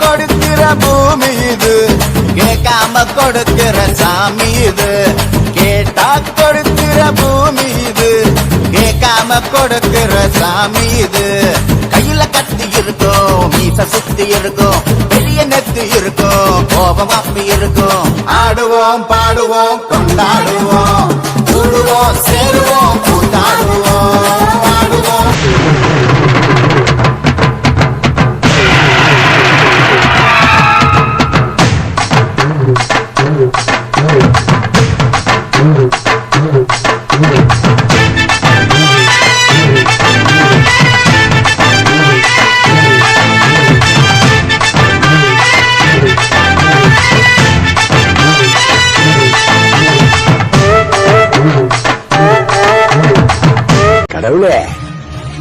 கொடுக்கிற பூமி இது, கேட்காம கொடுக்கிற சாமி இது. கேட்டா கொடுக்கிற பூமி இது, கேட்காம கொடுக்கிற சாமி இது. கையில கத்தி இருக்கும், மீச சுத்தி இருக்கும், பெரிய நெத்தி இருக்கும், கோபம் அப்பி இருக்கும். ஆடுவோம் பாடுவோம் கொண்டாடுவோம், கூடுவோம் சேருவோம் கூத்தாடுவோம். ஆடுவோம் கடவுளே,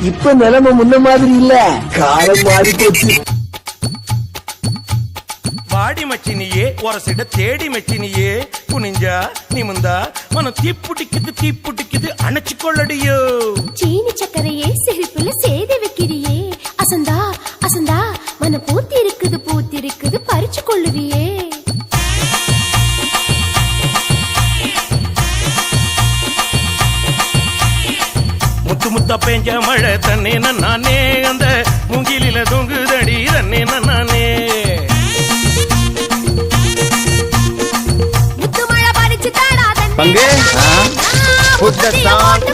இப்ப நிலைமை முன்ன மாதிரி இல்ல, காலம் மாறி போச்சு. வாடி மச்சினியே ஒரசிட தேடி மச்சினியே, குனிஞ்சா நிமிந்தா மனம் தீப்புட்டிக்குது அணைச்சு கொள்ளடியோ. சீனி சக்கரையே சிரிப்புல சேதி வைக்கிறியே, அசந்தா அசந்தா மன பூத்திருக்குது பறிச்சு கொள்ளுவியே. முத்து முத்தா பெஞ்ச மழை தன்னே நானே, அந்த மூங்கிலில தொங்குதடி தன்னே நானே. முத்து மழை பறிச்சு தாடா பங்கு புத்தத்தான்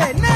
என்ன